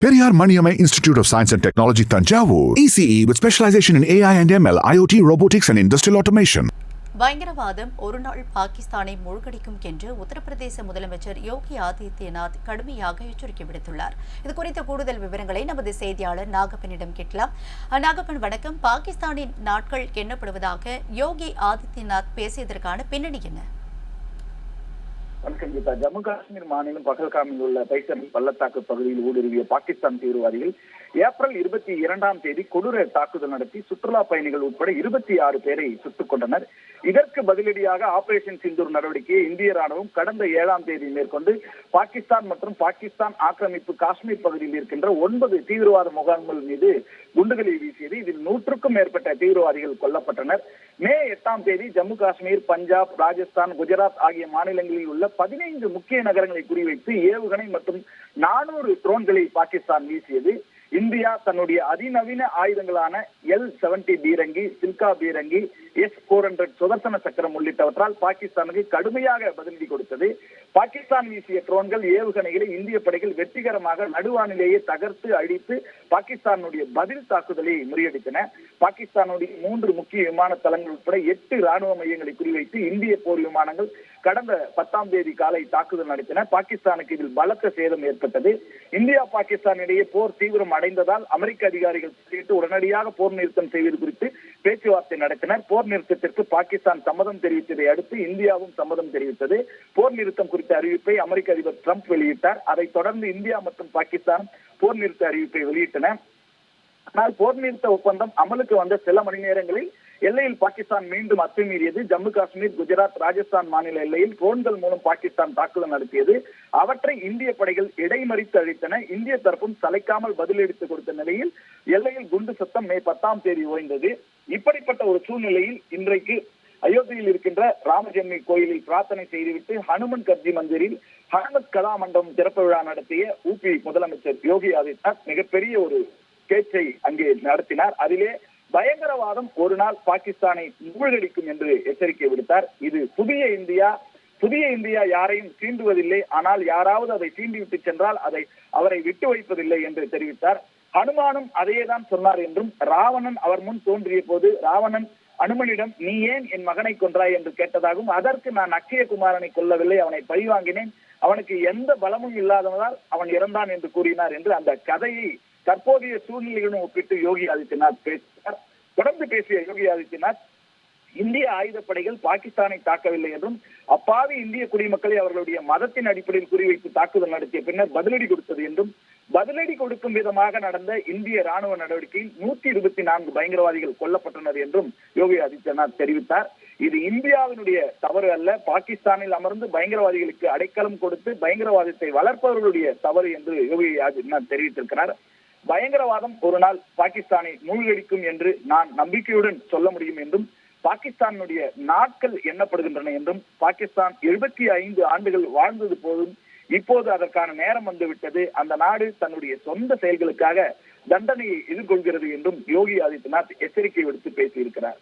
Periyar Maniamai Institute of Science and Technology, Tanjavur. ECE with specialization in AI and ML, IoT, robotics and industrial automation. பயங்கரவாதம் ஒருநாள் பாகிஸ்தானை மூழ்கடிக்கும் என்று உத்தரப்பிரதேச முதலமைச்சர் யோகி ஆதித்யநாத் கடுமையாக எச்சரிக்கை விடுத்துள்ளார். இதுகுறித்த கூடுதல் விவரங்களை நமது செய்தியாளர் நாகப்பனிடம் கேட்கலாம். நாகப்பன், வணக்கம். பாகிஸ்தானின் நாட்கள் எண்ணப்படுவதாக யோகி ஆதித்யநாத் பேசியதற்கான பின்னணி என்ன? வணக்கம் கீதா. ஜம்மு காஷ்மீர் மாநிலம் பகல்காமில் உள்ள பைசர் பள்ளத்தாக்கு பகுதியில் ஊடுருவிய பாகிஸ்தான் தீவிரவாதிகள் ஏப்ரல் 22 கொடூர தாக்குதல் நடத்தி சுற்றுலா பயணிகள் உட்பட 26 பேரை சுட்டுக் கொண்டனர். இதற்கு பதிலடியாக ஆபரேஷன் சிந்தூர் நடவடிக்கையை இந்திய ராணுவம் கடந்த 7 மேற்கொண்டு பாகிஸ்தான் மற்றும் பாகிஸ்தான் ஆக்கிரமிப்பு காஷ்மீர் பகுதியில் இருக்கின்ற 9 தீவிரவாத முகாம்கள் மீது குண்டுகளை வீசியது. இதில் 100க்கும் மேற்பட்ட தீவிரவாதிகள் கொல்லப்பட்டனர். மே 8 ஜம்மு காஷ்மீர், பஞ்சாப், ராஜஸ்தான், குஜராத் ஆகிய மாநிலங்களில் உள்ள 15 முக்கிய நகரங்களை குறிவைத்து ஏவுகணை மற்றும் 400 ட்ரோன்களை பாகிஸ்தான் வீசியது. இந்தியா தன்னுடைய அதிநவீன ஆயுதங்களான L-70 பீரங்கி, சில்கா பீரங்கி, S-400 சுதர்சன சக்கரம் உள்ளிட்டவற்றால் பாகிஸ்தானுக்கு கடுமையாக பதிலடி கொடுத்தது. பாகிஸ்தான் வீசிய ட்ரோன்கள், ஏவுகணைகளை இந்திய படைகள் வெற்றிகரமாக நடுவானிலேயே தகர்த்து அழித்து பாகிஸ்தானுடைய பதில் தாக்குதலை முறியடித்தன. பாகிஸ்தானுடைய 3 முக்கிய விமான தளங்கள் உட்பட 8 ராணுவ மையங்களை குறிவைத்து இந்திய போர் விமானங்கள் கடந்த 10 காலை தாக்குதல் நடத்தின. பாகிஸ்தானுக்கு இதில் பலத்த சேதம் ஏற்பட்டது. இந்தியா பாகிஸ்தான் இடையே போர் தீவிரம் அடைந்ததால் அமெரிக்க அதிகாரிகள் கேட்டு உடனடியாக போர் நிறுத்தம் செய்வது குறித்து பேச்சுவார்த்தை நடத்தினர். போர் நிறுத்தத்திற்கு பாகிஸ்தான் சம்மதம் தெரிவித்ததை அடுத்து இந்தியாவும் சம்மதம் தெரிவித்தது. போர் நிறுத்தம் குறித்த அறிவிப்பை அமெரிக்க அதிபர் டிரம்ப் வெளியிட்டார். அதைத் தொடர்ந்து இந்தியா மற்றும் பாகிஸ்தான் போர் நிறுத்த அறிவிப்பை வெளியிட்டன. ஆனால் போர் நிறுத்த ஒப்பந்தம் அமலுக்கு வந்த சில மணி நேரங்களில் எல்லையில் பாகிஸ்தான் மீண்டும் அத்துமீறியது. ஜம்மு காஷ்மீர், குஜராத், ராஜஸ்தான் மாநில எல்லையில் ட்ரோன்கள் மூலம் பாகிஸ்தான் தாக்குதல் நடத்தியது. அவற்றை இந்திய படைகள் இடைமறித்து அழித்தன. இந்திய தரப்பும் சளைக்காமல் பதிலளித்து கொடுத்த நிலையில் எல்லையில் குண்டு சத்தம் மே 10 ஓய்ந்தது. இப்படிப்பட்ட ஒரு சூழ்நிலையில் இன்றைக்கு அயோத்தியில் இருக்கின்ற ராமஜென்மி கோயிலில் பிரார்த்தனை செய்துவிட்டு ஹனுமன் கர்ஜி மந்திரில் ஹனுமத் கலா மண்டபம் திறப்பு விழா நடத்திய UP முதலமைச்சர் யோகி ஆதித்யநாத் மிகப்பெரிய ஒரு பேச்சை அங்கே நடத்தினார். அதிலே பயங்கரவாதம் ஒரு நாள் பாகிஸ்தானை மூழ்கடிக்கும் என்று எச்சரிக்கை விடுத்தார். இது புதிய இந்தியா யாரையும் தீண்டுவதில்லை, ஆனால் யாராவது அதை தீண்டிவிட்டு சென்றால் அவரை விட்டு வைப்பதில்லை என்று தெரிவித்தார். ஹனுமானும் அதையேதான் சொன்னார் என்றும், ராவணன் அவர் முன் தோன்றிய போது ராவணன் அனுமனிடம் நீ ஏன் என் மகனை கொன்றாய் என்று கேட்டதாகவும், அதற்கு நான் அக்ஷய குமாரனை கொல்லவில்லை, அவனை பழிவாங்கினேன், அவனுக்கு எந்த பலமும் இல்லாததால் அவன் இறந்தான் என்று கூறினார் என்று அந்த கதையை தற்போதைய சூழ்நிலையுடன் ஒப்பிட்டு யோகி ஆதித்யநாத் பேசினார். தொடர்ந்து பேசிய யோகி ஆதித்யநாத் இந்திய ஆயுதப்படைகள் பாகிஸ்தானை தாக்கவில்லை என்றும், அப்பாவி இந்திய குடிமக்களை அவர்களுடைய மதத்தின் அடிப்படையில் குறிவைத்து தாக்குதல் நடத்திய பின்னர் பதிலடி கொடுத்தது என்றும், பதிலடி கொடுக்கும் விதமாக நடந்த இந்திய ராணுவ நடவடிக்கையில் 124 பயங்கரவாதிகள் கொல்லப்பட்டனர் என்றும் யோகி ஆதித்யநாத் தெரிவித்தார். இது இந்தியாவினுடைய தவறு அல்ல, பாகிஸ்தானில் அமர்ந்து பயங்கரவாதிகளுக்கு அடைக்கலம் கொடுத்து பயங்கரவாதத்தை வளர்ப்பவர்களுடைய தவறு என்று யோகி ஆதித்யநாத் தெரிவித்திருக்கிறார். பயங்கரவாதம் ஒரு நாள் பாகிஸ்தானை மூழ்கடிக்கும் என்று நான் நம்பிக்கையுடன் சொல்ல முடியும் என்றும், பாகிஸ்தானுடைய நாட்கள் எண்ணப்படுகின்றன என்றும், பாகிஸ்தான் 75 ஆண்டுகள் வாழ்ந்தது போதும், இப்போது அதற்கான நேரம் வந்துவிட்டது, அந்த நாடு தன்னுடைய சொந்த செயல்களுக்காக தண்டனையை எதிர்கொள்கிறது என்றும் யோகி ஆதித்யநாத் எச்சரிக்கை விடுத்து பேசியிருக்கிறார்.